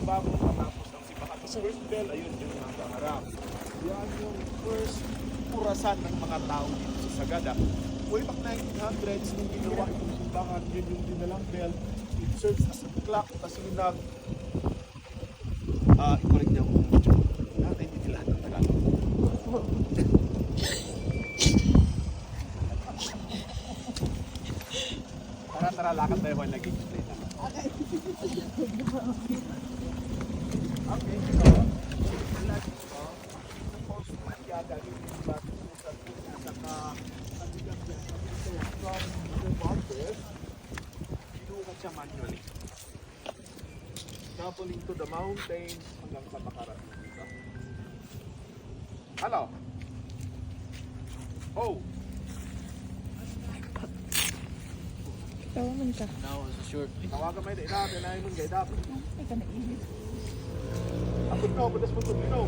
bago matapos ng simbahan. Sa first bell, ayun yung nakaharap. Yan yung first purasan ng mga tao dito sa Sagada. Way back 1900s, nung ginawa itong simbahan, yun yung dinalang bell. It serves as a clock, kasi yung i-correct niya ako. Hindi lahat ng Tagalog. Tara, lakad tayo while nag-explain na. Okay. Okay, so, ilan ito, supposed to magyada yung iba sa pusa, saka kandigat yan, from the borders, pinukat siya manually. Traveling to the mountains hanggang sa makarating dito. Hello? Oh! Tawaman ka. Now it's short. Tawagan mo yung dahil na yun gaya dapat. Ay ka nainit. Ako ito, padas mo ito, Pino.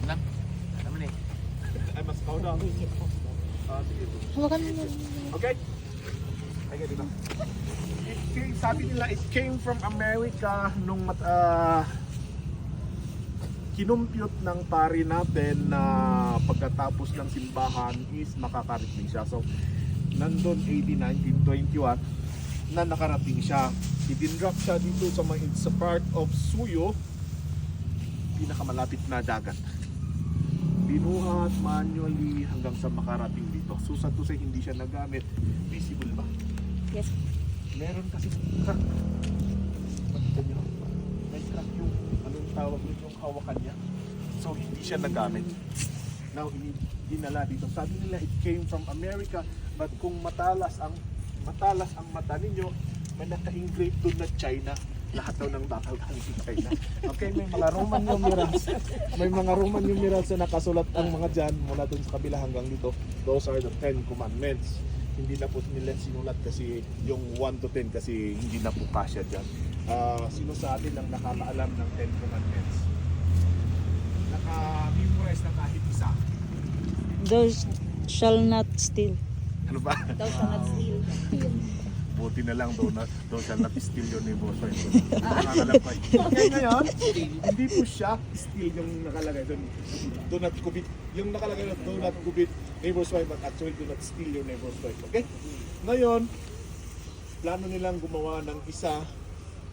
Lang. Ano man eh. Ay, mas kau daw. Sige. Hawakan mo na. Okay? Ay, ganito. Sabi nila, it came from America nung kinumpute ng pari natin na pagkatapos ng simbahan is makakarating siya. So, nandun AD 1921 na nakarating siya. Idinrop siya dito sa part of Suyo, pinakamalapit na dagat. Binuhat manually hanggang sa makarating dito. So sa to say, hindi siya nagamit. Visible ba? Yes. Meron kasi crack. Makita nyo? May crack yung anong tawag nito, yung hawakan niya. So hindi siya nagamit. Now, dinala dito. Sabi nila, it came from America. But kung matalas ang mata ninyo, may naka-engrave doon na China. Lahat daw ng bakal galing sa China. Okay, may mga Roman numerals. May mga Roman numerals na nakasulat ang mga dyan mula doon sa kabila hanggang dito. Those are the 10 commandments. Hindi na po nila sinulat kasi yung 1 to 10 kasi hindi na po kasya dyan. Sino sa atin ang nakakaalam ng 10 commandments? Naka-memorize na kahit isa. Those shall not steal. Ano ba? Thou shall not steal. Buti na lang daw siya na-steal yun ni Boss White. Nakakalapay. Okay, ngayon, hindi po siya steal yung nakalagay doon. Do not covet. Yung nakalagay doon, do not covet neighbor's wife, but actually do not steal your neighbor's wife. Okay? Ngayon, plano nilang gumawa ng isa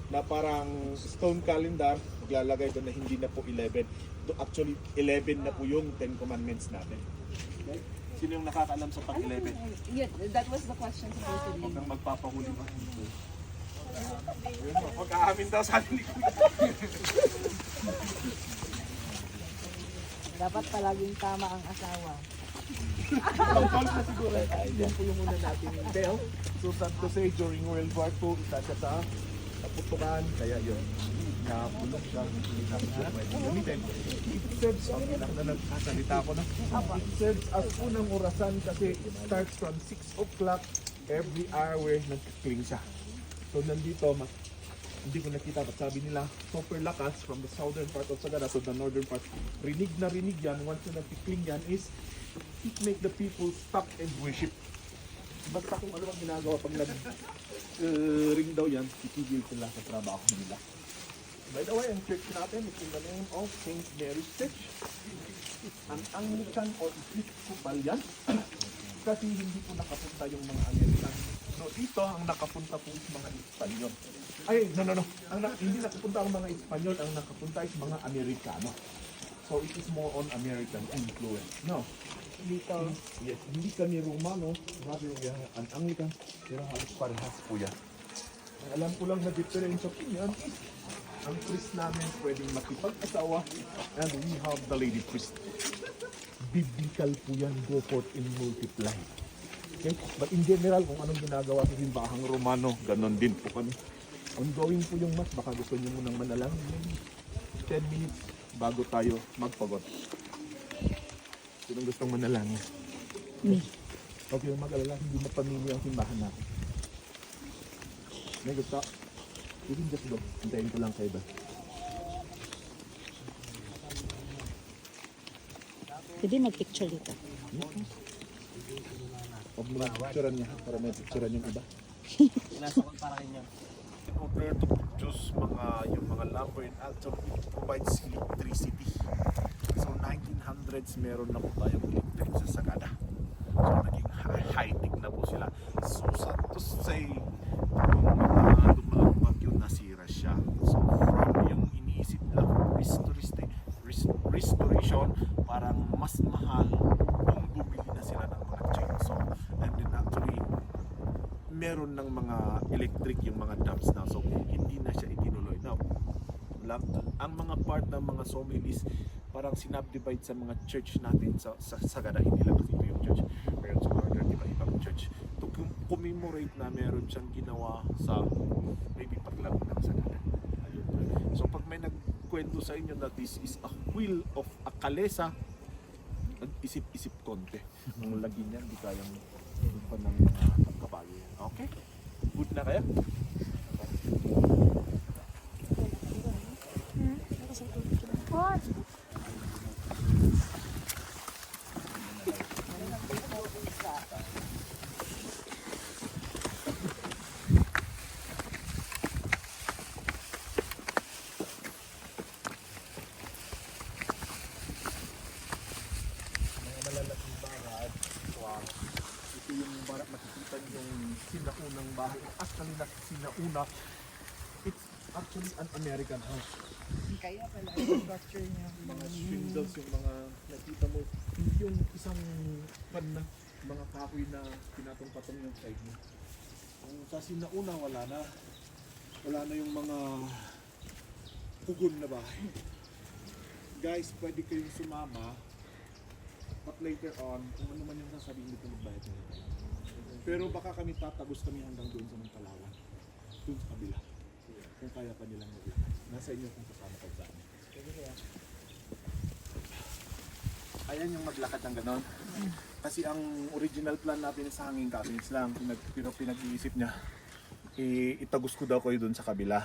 na parang stone calendar. Maglalagay doon na hindi na po 11. Actually, 11 na po yung 10 commandments natin. Okay? Sino yung nakakaalam sa pag-11? Yeah, that was the question supposedly. Huwag kang magpapahuli ba? Huwag aamin daw sa atin ni Kuya. Dapat palaging tama ang asawa. Ang call na siguro. Yan po yung una natin yung bell. So sad to say, during World War II, isa siya sa kaputukan. Kaya yun. Napulok siya. Hindi na po pwede gamitin. It serves as nagkasalita ko na. It serves as unang orasan kasi it starts from 6 o'clock every hour nagkikling siya. So nandito, hindi ko nakita, but sabi nila, super lakas from the southern part of Sagada, so the northern part. Rinig na rinig yan. Once na nagkikling yan is, it make the people stop and worship. Basta kung ano ang ginagawa pag nag-ring daw yan, titigil sila sa trabaho nila. By the way, ang church natin is in the name of St. Mary's Church. Ang Anglican or Episcopal yan. Kasi hindi po nakapunta yung mga American. So dito, ang nakapunta po is mga Espanyol. Ay, no. Hindi nakapunta ang mga Espanyol, ang nakapunta is mga Amerikano. So it is more on American influence. No. Dito, yes, hindi kami Romano, rather we are an Anglican, pero halos parehas po yan. Ang alam ko lang na difference of yan is ang priest namin pwedeng makipag-asawa and we have the lady priest. Biblical po yan, go forth and multiply. Okay? But in general, kung anong ginagawa sa simbahang Romano, ganon din po kami. Ongoing po yung mas, baka gusto nyo munang manalangin. 10 minutes bago tayo magpagod. Sinong gustong manalangin? Me. Okay, mag-alala, hindi mapamili ang simbahan natin. May gusto? You can just go. Hintayin ko lang kayo ba? Pwede mag-picture dito. Huwag mo na picturean niya para may picturean yung iba. Sinasakot para kanya. In order to produce yung mga lumber and actually it provides electricity. So 1900s meron na po tayong electric sa Sagada. So naging high-tech na po sila. So sad to say, yung mga dumaang bagyo nasira siya. So from yung iniisip lang restoration, parang mas mahal kung bumili na sila ng mga chainsaw. And then actually, meron ng mga electric yung mga dams na, so hindi na siya itinuloy. Now, ang mga part ng mga sawmill is parang sinubdivide sa mga church natin sa Sagada, hindi lang kasi ito yung church, meron sa mga ibang church to commemorate na meron siyang ginawa sa maybe paglago ng Sagada. Ayun. So pag may nagkwento sa inyo na this is a wheel of a kalesa, isip-isip konti. Ang lagi niyan, di kayang pa ng mga kabayo. Okay? Good na kaya? What? Mga malalaking bahay. Wow. Ito yung makikita niyo yung sinaunang bahay. Actually, sinauna. It's actually an American house. Kaya pala yung structure niya. Mga shingles, yung mga nakita mo. Yung isang pan na mga kahoy na pinatong-patong yung side mo. Kung sa sinauna, wala na. Wala na yung mga kugon na bahay. Guys, pwede kayong sumama. But later on, kung ano man yung sasabihin dito, magbayad nyo. Pero baka kami tatagos kami hanggang doon sa Palawan. Doon sa kabila. Kung kaya pa nilang maglakad. Nasa inyo kung kasama kayo sa amin. Ayan yung maglakad ng ganon. Kasi ang original plan natin sa Hanging Coffins lang. Pero pinag-iisip niya, itagos ko daw kayo doon sa kabila.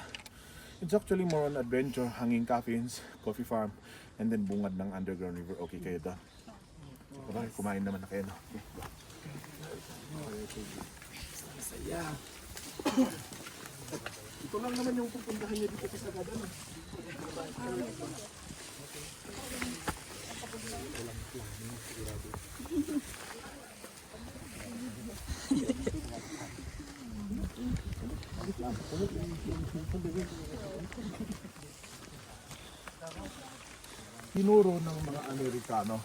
It's actually more on adventure, Hanging Coffins, coffee farm, and then bungad ng underground river. Okay kayo doon? Okay, kumain naman na kayo, no? Masaya. Ito lang naman yung pupuntahan niya dito sa Sagada, no? Tinuro ng mga Amerikano,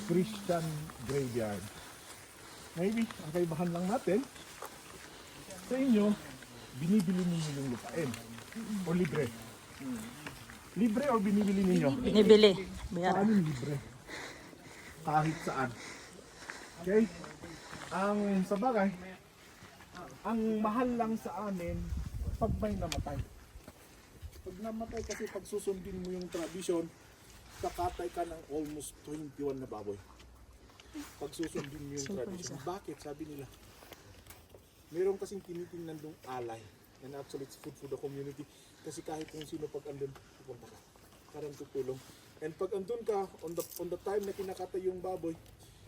Christian graveyard. Maybe, ang kaibahan lang natin, sa inyo, binibili ninyo yung lupain. O libre. Libre o binibili ninyo? Binibili. Saan Bayaran. yung libre? Kahit saan. Okay? Ang sa bagay, ang mahal lang sa amin, pag may namatay. Pag namatay kasi pag susundin mo yung tradisyon, kakatay ka ng almost 21 na baboy. Pag susundin mo yung tradisyon. Bakit? Sabi nila. Meron kasing tinitingnan dong alay. And actually it's food for the community. Kasi kahit kung sino pag andun, pupunta ka. Parang tutulong. And pag andun ka, on the time na kinakatay yung baboy,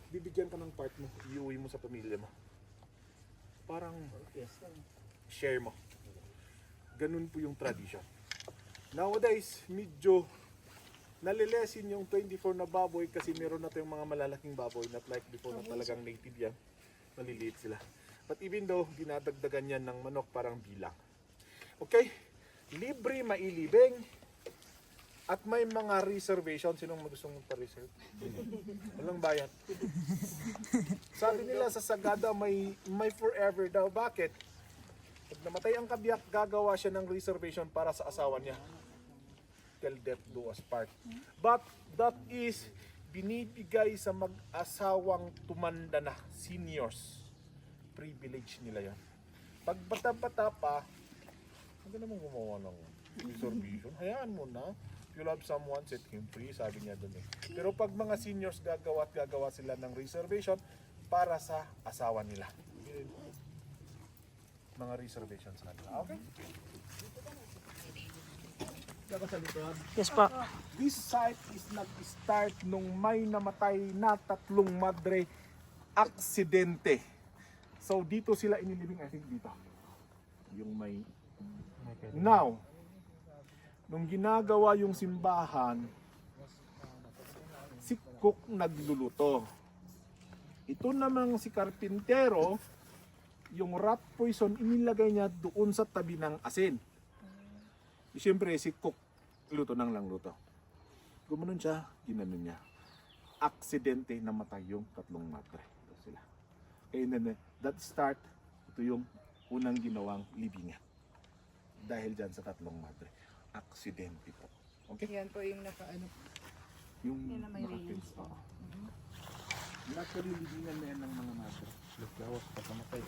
bibigyan ka ng part mo, iuwi mo sa pamilya mo. Parang share mo. Ganun po yung tradition. Nowadays, medyo nalilesin yung 24 na baboy kasi meron na tayong mga malalaking baboy, not like before na talagang native yan. Maliliit sila. But even though, dinadagdagan yan ng manok parang bilang. Okay? Libre, mailibing, at may mga reservation. Sinong gustong magpa-reserve? Walang bayad. Sabi nila sa Sagada may forever daw. Bakit? Pag namatay ang kabiyak, gagawa siya ng reservation para sa asawa niya. Till death do us part. But that is binibigay sa mag-asawang tumanda na, seniors. Privilege nila yan. Pag bata-bata pa, huwag ka naman gumawa ng reservation. Hayaan mo na. If you love someone, set him free, sabi niya doon eh. Pero pag mga seniors gagawa sila ng reservation para sa asawa nila. Mga reservations sa kanila. Okay? Dapat sa likod. Yes po. This site is nag-start nung may namatay na 3 madre aksidente. So dito sila inilibing, I think dito. Yung may... Now, Nung ginagawa yung simbahan, si cook nagluluto. Ito namang si karpintero, yung rat poison inilagay niya doon sa tabi ng asin. Siyempre si cook, luto ng lang luto. Gumanon siya, ginanon niya. Aksidente namatay yung tatlong madre. Ito sila. And then that start, ito yung unang ginawang libingan. Dahil dyan sa tatlong madre. Aksidente po. Okay? Yan po yung nakaano. Yung Yan na may nakapins pa. Actually, libingan na yan ng mga madre. Lawas pa kamatay.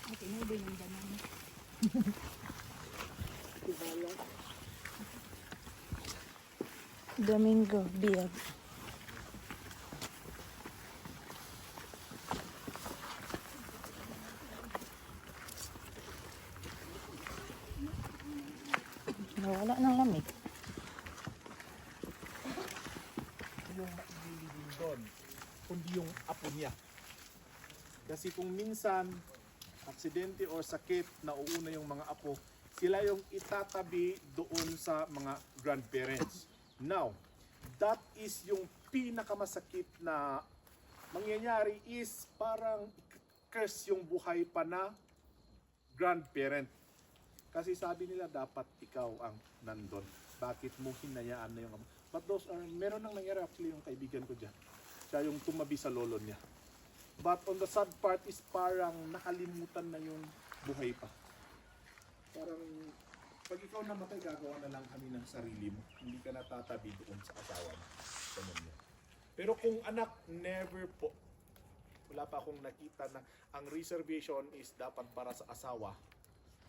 Okay, no din yung ganun. Domingo, Biag. Nawala ng lamig. Yung maililibing doon, kundi yung apo niya. Kasi kung minsan, aksidente or sakit, nauuna yung mga apo, sila yung itatabi doon sa mga grandparents. Now, that is yung pinakamasakit na mangyayari is parang curse yung buhay pa na grandparent. Kasi sabi nila dapat ikaw ang nandun. Bakit mo hinayaan na yung ama? But those are, meron nang nangyari actually yung kaibigan ko dyan. Siya yung tumabi sa lolo niya. But on the sad part is parang nakalimutan na yung buhay pa. Parang pag ikaw namatay, gagawa na lang kami ng sarili mo. Hindi ka natatabi doon sa asawa mo. Ganun yun. Pero kung anak, never po. Wala pa akong nakita na ang reservation is dapat para sa asawa.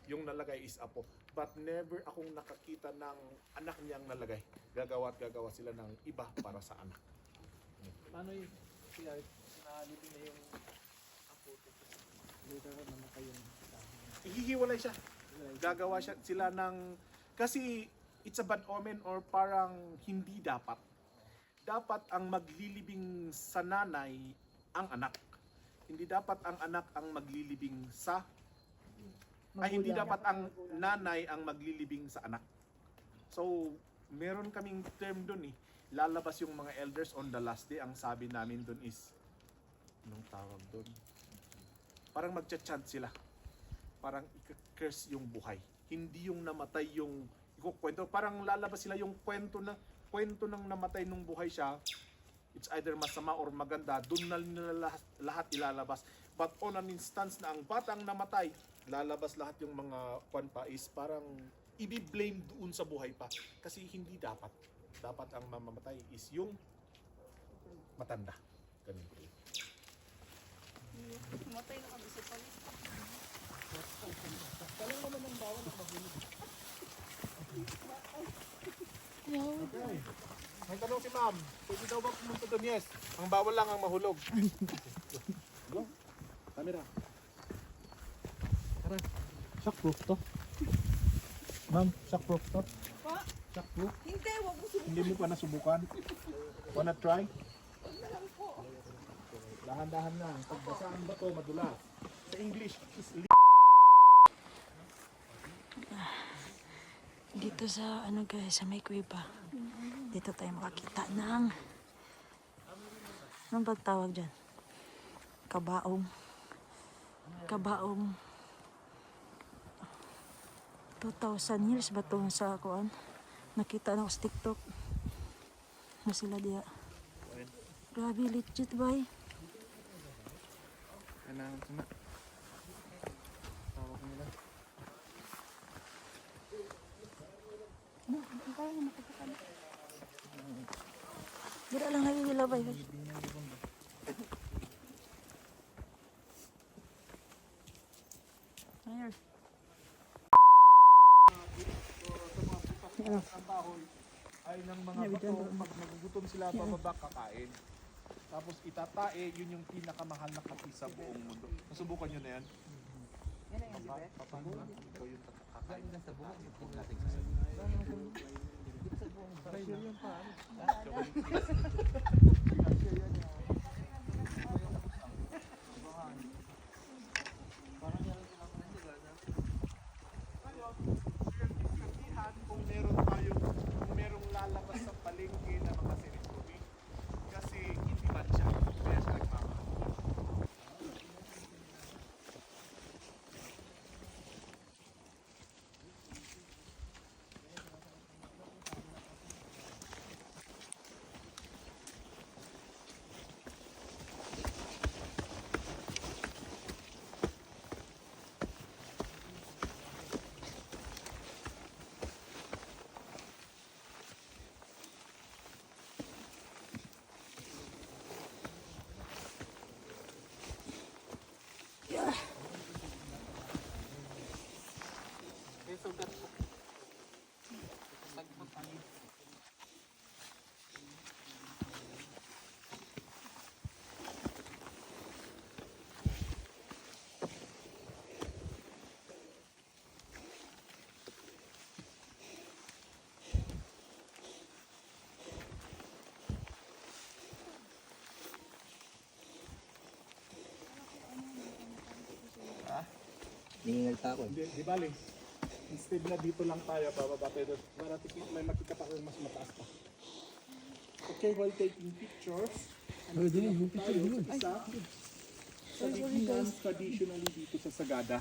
Yung nalagay is apo. But never akong nakakita ng anak niyang nalagay. Gagawa at gagawa sila ng iba para sa anak. Paano yung kaya nalibing na yung apo? Later na namatay yung Ihihiwalay siya. Gagawa siya sila ng... Kasi it's a bad omen or parang hindi dapat. Dapat ang maglilibing sa nanay ang anak. Hindi dapat ang anak ang maglilibing sa... Ay, hindi dapat ang nanay ang maglilibing sa anak. So, meron kaming term dun eh. Lalabas yung mga elders on the last day. Ang sabi namin dun is, anong tawag dun? Parang magcha-chant sila. Parang i-curse yung buhay. Hindi yung namatay yung ikukwento. Parang lalabas sila yung kwento ng namatay nung buhay siya. It's either masama or maganda. Doon na nila lahat ilalabas. But on an instance na ang batang namatay, lalabas lahat yung mga kwan pa is parang i-blame doon sa buhay pa. Kasi hindi dapat. Dapat ang mamamatay is yung matanda. Ganun po. Matay na kami sa palit. Talang naman ang bawal ang maghulog. Okay. May tanong si ma'am. Pwede daw ba pumunta doon? Yes. Ang bawal lang ang mahulog. Go. Camera. Tara. Shockproof to. Ma'am, shockproof to. Pa? Shockproof. Hindi, wag mo subukan. Hindi mo pa nasubukan. Wanna try? Wag na lang po. Dahan-dahan lang. Pagbasa ang bato, madulas. Sa English, is Dito sa ano guys, sa may kuweba. Dito tayo makakita ng anong bang tawag dyan? Kabaong. Kabaong 2,000 years ba ito sa kuan? Nakita na ko sa TikTok. Na sila diya. Grabe, legit ba eh? Kanang sama. Tawag nila. Dira lang nagigilabay guys. Ayun. ang bahoy ay ng mga bato. Pag nagugutom sila, bababa kakain. Tapos itatae, yun yung pinakamahal na kape sa buong mundo. Nasubukan nyo na yan? Yan ang exhibit. Paano ikaw yung kakain sa buong natin Hingal ako eh. Hindi, di bali. Instead na dito lang tayo, bababa tayo doon. Para may makita pa kung mas mataas pa. Okay, while taking pictures, tayo isa sa liginan traditionally dito sa Sagada.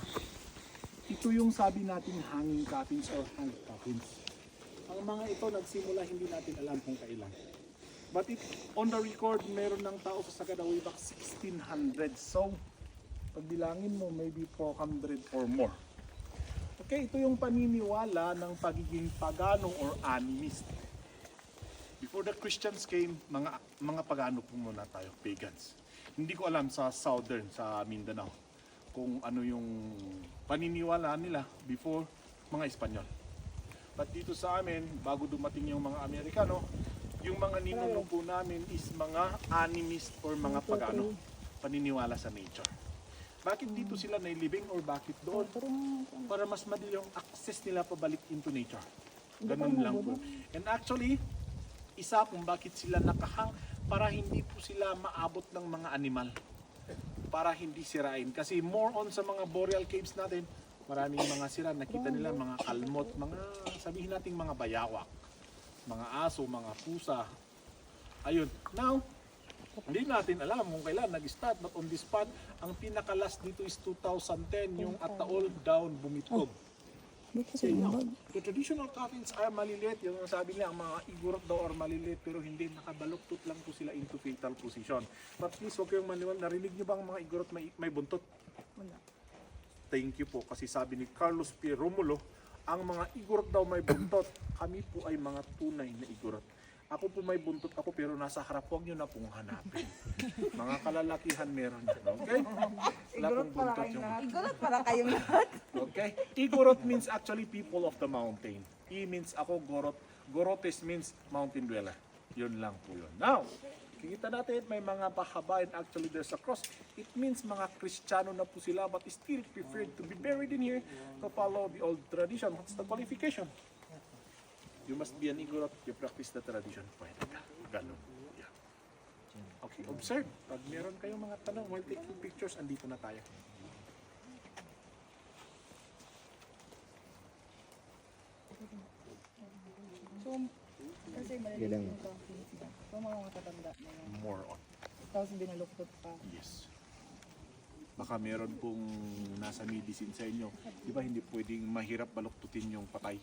Ito yung sabi natin hanging coffins or hang coffins. Ang mga ito nagsimula hindi natin alam kung kailan. But on the record, meron ng tao sa Sagada way back 1600. So, pagbilangin mo, maybe 400 or more. Okay, ito yung paniniwala ng pagiging pagano or animist. Before the Christians came, mga pagano po muna tayo, pagans. Hindi ko alam sa southern, sa Mindanao, kung ano yung paniniwala nila before mga Espanyol. But dito sa amin, bago dumating yung mga Amerikano, yung mga ninuno po namin is mga animist or mga pagano, paniniwala sa nature. Bakit dito sila nailibing or bakit doon? Para mas madali yung access nila pabalik into nature. Ganun lang po. And actually, isa kung bakit sila nakahang, para hindi po sila maabot ng mga animal. Para hindi sirain. Kasi more on sa mga boreal caves natin, maraming mga sira. Nakita nila mga kalmot, mga sabihin nating mga bayawak, mga aso, mga pusa. Ayun. Now, hindi natin alam kung kailan nag-start, but on this spot, ang pinakalas dito is 2010, yung Ataol down bumitog. Okay, now, the traditional coffins are maliliit. Yung sabi nila, ang mga igorot daw are maliliit, pero hindi, nakabaluktot lang po sila into fetal position. But please, huwag kayong maniwala. Narinig nyo ba ang mga igorot may buntot? Wala. Thank you po, kasi sabi ni Carlos P. Romulo, ang mga igorot daw may buntot. Kami po ay mga tunay na igorot. Ako po may buntot ako pero nasa harap, huwag nyo na pong hanapin. Mga kalalakihan meron yan, okay? Wala pong buntot yung... Igorot para kayong lahat. Okay? Igorot means actually people of the mountain. I means ako, gorot. Gorotes means mountain dweller. Yun lang po yun. Now, kikita natin may mga pahaba and actually there's a cross. It means mga Kristiyano na po sila but still preferred to be buried in here to follow the old tradition. What's the qualification? You must be an igorot, you practice the tradition. Pwede ka. Ganun. Yeah. Okay, observe. Pag meron kayong mga tanong while taking pictures, andito na tayo. So, kasi maliliit yung coffins ba? So, mga matatanda na yun. More on. Tapos binaluktot pa. Yes. Baka meron pong nasa medicine sa inyo. Di ba hindi pwedeng mahirap baluktutin yung patay?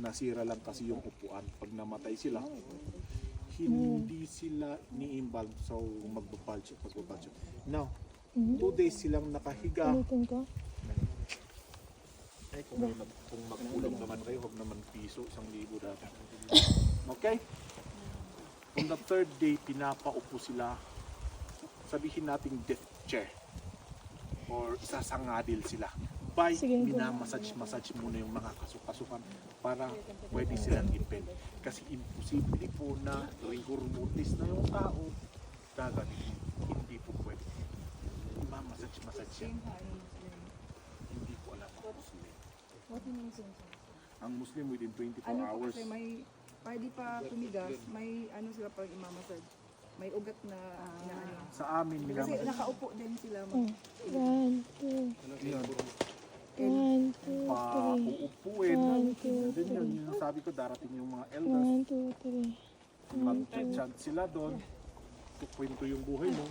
Nasira lang kasi yung upuan. Pag namatay sila, hindi sila ni-imbalm so magbabulge. Now, 2 days silang nakahiga. Ay, kung magkulong naman kayo, huwag naman piso, 1,000 dati. Okay? On the 3rd day, pinapaupo sila. Sabihin nating death chair. Or isasangadil sila. By minamassage muna yung mga kasukasukan para pwede silang ipin. Kasi imposible po na rigor mortis na yung tao gagawin. Hindi po pwede. Mamassage yan. Hindi po alam ang Muslim. What do you mean? Ang Muslim within 24 Ano pa hours. kasi may, pwede pa tumigas, may ano sila pag imamassage. May ugat na, na ano. Sa amin, Kasi minamassage. nakaupo din sila. Yun. Pauupuin. Then yun, yung sabi ko, darating yung mga elders. Mag-chant sila doon. Kukwento yung buhay mo.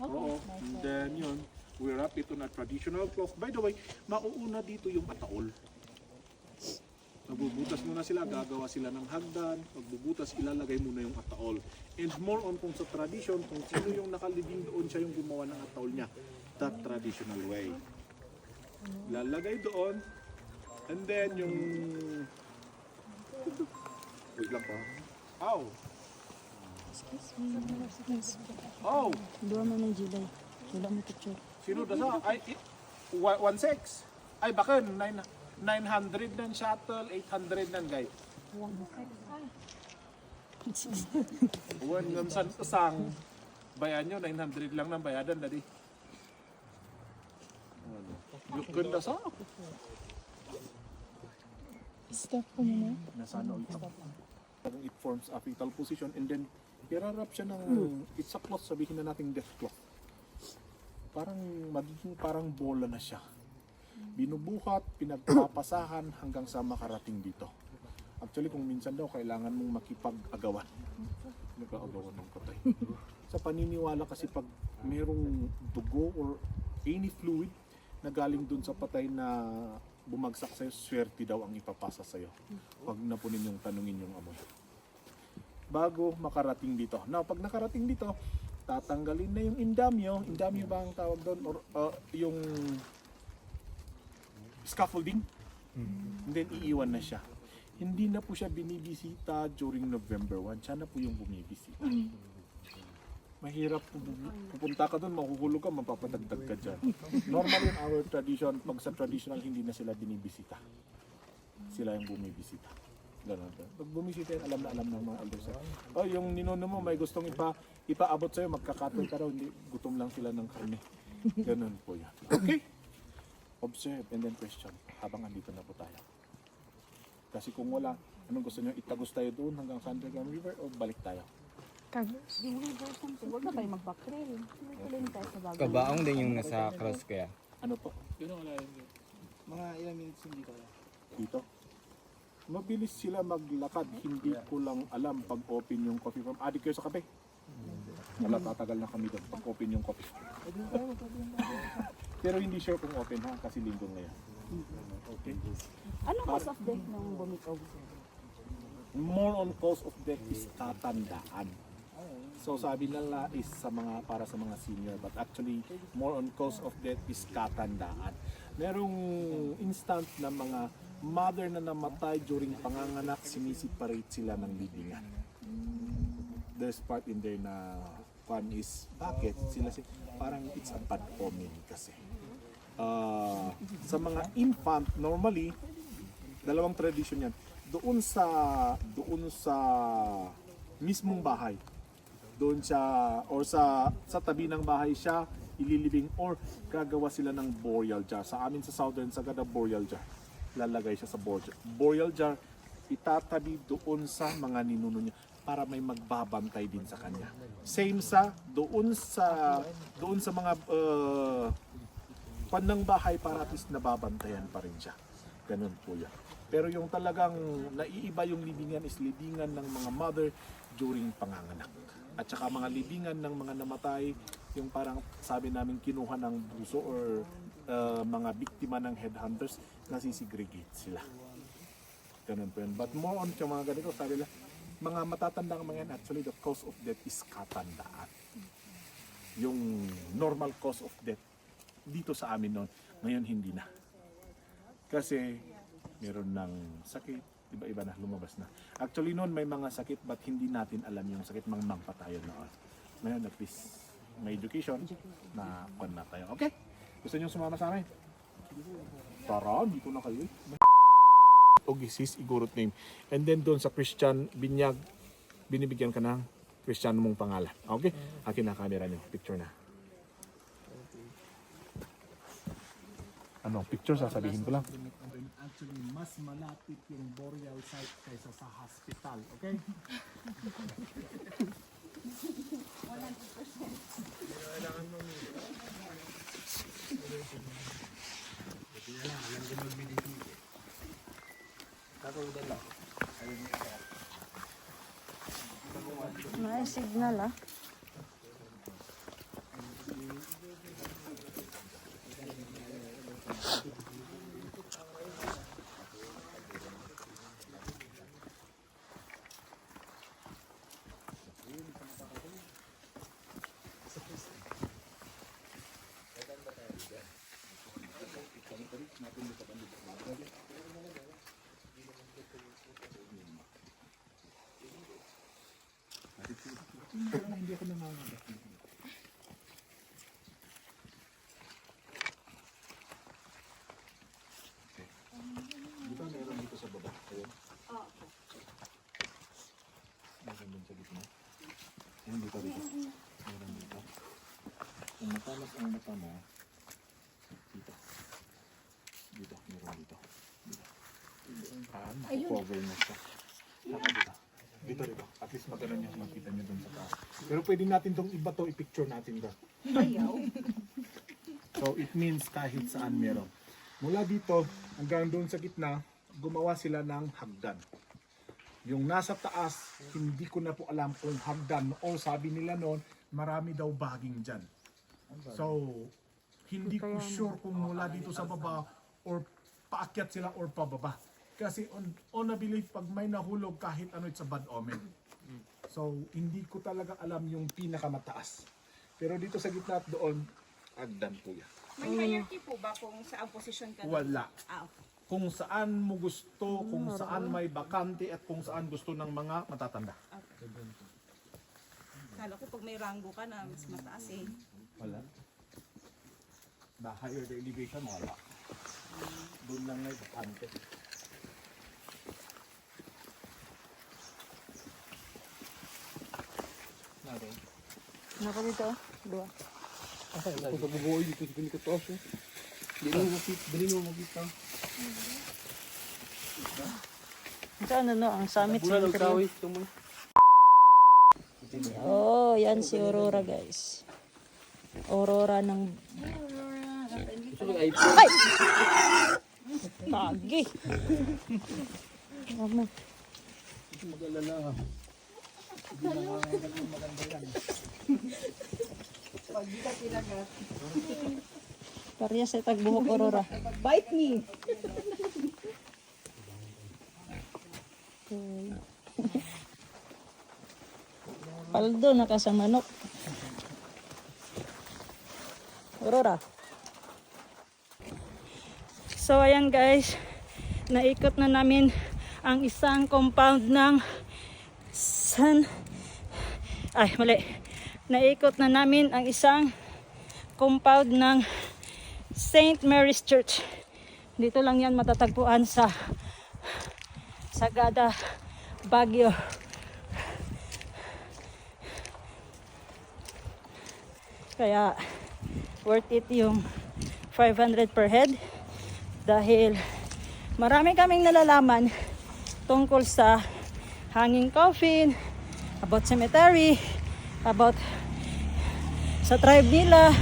Oo. And then yun, we wrap it on a traditional cloth. By the way, mauuna dito yung ataol. Magbubutas muna sila, gagawa sila ng hagdan. Pagbubutas, ilalagay muna yung ataol. And more on kung sa tradition, kung sino yung nakalibing doon, siya yung gumawa ng ataol niya. That traditional way. Lalagay doon. And then yung... Wait lang pa. Ow! Oh! Dua man ng July. Wala mo picture. Sino dasa? Ay, 1.6. Ay, baka 900 ng shuttle, 800 ng guide. 1.6. Ng sang bayan nyo, 900 lang ng bayadan, dadi. Yung ganda sa Stop ko muna. nasana ulit ako. It forms a fetal position and then irarap siya ng it's a cloth, sabihin na natin death cloth. magiging parang bola na siya. Binubuhat, pinagpapasahan hanggang sa makarating dito. Actually, kung minsan daw kailangan mong makipag-agawan. Nag-aagawan ng patay. Sa paniniwala kasi pag merong dugo or any fluid na galing dun sa patay na bumagsak sa'yo, swerte daw ang ipapasa sa'yo. Huwag na po ninyong tanungin yung amoy. Bago makarating dito. Now, pag nakarating dito, tatanggalin na yung indamyo. Indamyo ba ang tawag doon? Or yung scaffolding? And then iiwan na siya. Hindi na po siya binibisita during November 1. Siya na po yung bumibisita. Mahirap po, pupunta ka doon, mahuhulog ka, mapapadagdag ka dyan. Normal in our tradition, pag sa traditional, hindi na sila binibisita. Sila yung bumibisita. Ganun. Pag bumisita yan, alam na alam ng mga elders. Oh, yung ninuno mo may gustong ipaabot sa'yo, magkakatoy ka raw, hindi, gutom lang sila ng karne. Ganun po yan. Okay? Observe and then question habang andito na po tayo. Kasi kung wala, anong gusto nyo? Itagos tayo doon hanggang sa Underground River o balik tayo? Yung river something, huwag na tayo mag-backtrail. Tuloy tayo sa bago. Kabaong din yung nasa cross kaya. Ano po? Yun ang alayan ko. Mga ilang minutes hindi tayo. Dito? Mabilis sila maglakad. Hindi ko lang alam pag open yung coffee farm. Adik kayo sa kape? Wala, tatagal na kami doon pag open yung coffee farm. Pero hindi sure kung open ha, kasi linggo ngayon. Okay? Anong cause of death ng bumitaw? More on cause of death is katandaan. So sabi nila is para sa mga senior, but actually more on cause of death is katandaan. Merong instant na mga mother na namatay during panganganak, sinisiparate sila ng libingan. There's part in there na one is bakit sila parang it's a bad omen kasi. Sa mga infant normally dalawang tradition yan. Doon sa mismong bahay. Doon siya or sa tabi ng bahay siya ililibing or gagawa sila ng burial jar. Sa amin sa Southern Sagada burial jar. Lalagay siya sa burial jar. Itatabi doon sa mga ninuno niya para may magbabantay din sa kanya. Same doon sa mga ng bahay para at least nababantayan pa rin siya. Ganun po yan. Pero yung talagang naiiba yung libingan is libingan ng mga mother during panganganak. At saka mga libingan ng mga namatay, yung parang sabi namin kinuha ng buso or mga biktima ng headhunters, nasisegregate sila. Ganun po yun. But more on yung mga ganito, sabi nila, mga matatandang mga yan, actually the cause of death is katandaan. Yung normal cause of death dito sa amin noon, ngayon hindi na. Kasi meron ng sakit, iba-iba na, lumabas na. Actually noon may mga sakit but hindi natin alam yung sakit, mang pa tayo noon. Ngayon at least may education na kung na tayo. Okay? Gusto nyo sumama sa amin? Tara, dito na kayo. Ogisis, Igorot name. And then doon sa Christian Binyag, binibigyan ka ng Christian mong pangalan. Okay? Akin na camera nyo. Picture na. Ano, picture sasabihin ko lang. Actually, mas malapit yung burial site kaysa sa hospital. Okay? 100%. May signal ah. Hindi ako nangangagat. Okay. Di ba meron dito sa baba? Ayun. Meron din sa gitna. Ayun dito. Meron dito. Kung matalas ang mata mo, dito. Dito, meron dito. Dito. Cover mo siya. Dito. Dito. At least magano'n yung makita nyo dun sa taas. Pero pwede natin itong iba to, i-picture natin doon. Ayaw. So it means kahit saan meron. Mula dito hanggang doon sa gitna, gumawa sila ng hagdan. Yung nasa taas, hindi ko na po alam kung hagdan o sabi nila noon, marami daw baging dyan. So, hindi ko sure kung mula dito sa baba or paakyat sila or pababa. Kasi on a belief, pag may nahulog kahit ano, it's a bad omen. So, hindi ko talaga alam yung pinakamataas. Pero dito sa gitna at doon, hagdan po yan. May hierarchy po ba kung saan posisyon ka? Wala. Okay. Kung saan mo gusto, kung saan may bakante at kung saan gusto ng mga matatanda. Kala ko pag may rango ka na, mas mataas eh. Wala. The higher the elevation, wala. Doon lang may bakante. Naka dito, dua. Pagkabubuoy dito sa pinikot off. Dili mo makita. Ito ano no, ang summit Bulan ng center. kawis tumoy. Oh, yan si Aurora guys. Aurora ng Ay, Tagi. Ano? mag-alala. Pag di ka tinagat, Parehas sa tagbuhok Aurora. bite me! Paldo nakasamanok. Aurora. So ayan guys, naikot na namin ang isang compound ng naikot na namin ang isang compound ng St. Mary's Church. Dito lang yan matatagpuan sa Sagada, Baguio. Kaya worth it yung 500 per head dahil marami kaming nalalaman tungkol sa hanging coffin, about cemetery, about sa tribe nila.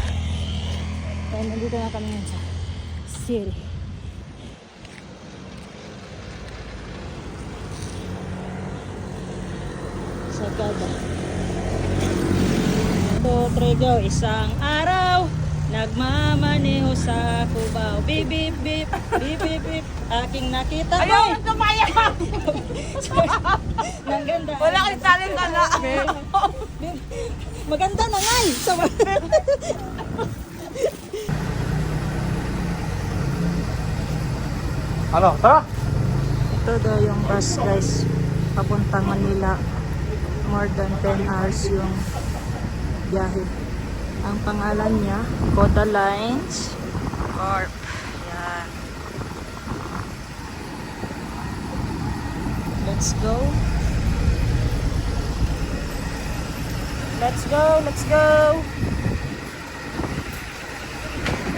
Kaya nandito na kami ngayon sa city. Sagada. Trego, isang araw nagmamaneho sa Cubao. Bip bip bip, bip bip bip. Aking nakita. Ayaw na tumaya. Maganda. Wala kang talent na. Maganda na nga. Ano? Tara! Ito daw yung bus guys. Papuntang Manila. More than 10 hours yung biyahe. Ang pangalan niya, Coda Lines Corp. Yan. Let's go. Let's go, let's go.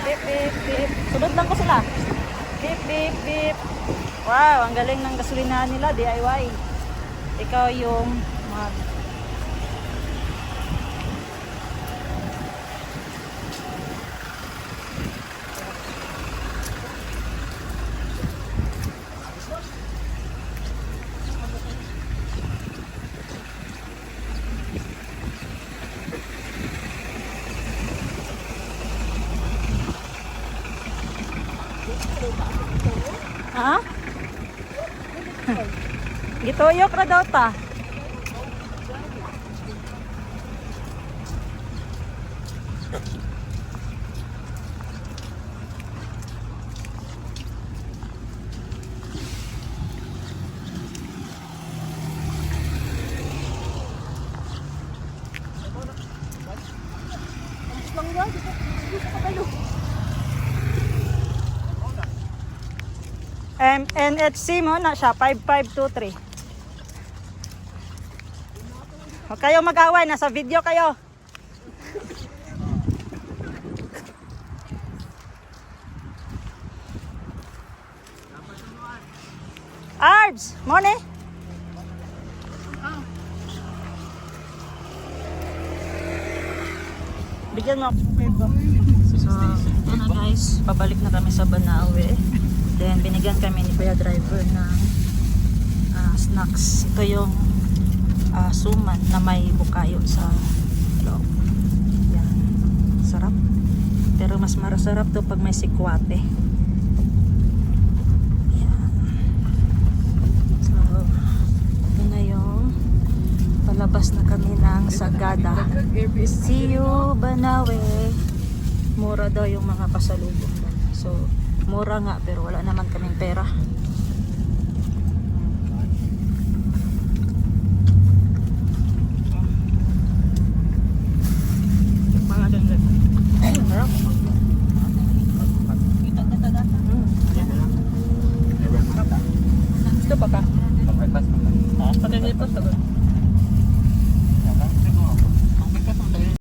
Beep, beep, beep. Sunod lang ko sila. Beep, beep, beep. Wow, ang galing ng gasolinahan nila, DIY. Ikaw yung mag Ha? Gitoyok ra daw ta. NHC mo na siya, 5523. Huwag kayo mag-away, nasa video kayo. Arbs, money? Bigyan mo ako. So, na guys, pabalik na kami sa Banawe. Then binigyan kami ni Kuya Driver ng snacks. Ito yung suman na may bukayo sa loob. Yan. Sarap. Pero mas marasarap to pag may sikwate. Yan. So, ito na yung palabas na kami ng Sagada. See you, Banawe. Mura daw yung mga pasalubong. So, mura nga pero wala naman kaming pera. Mga ganyan. Sarap. Ito pa ka? Pati nito sa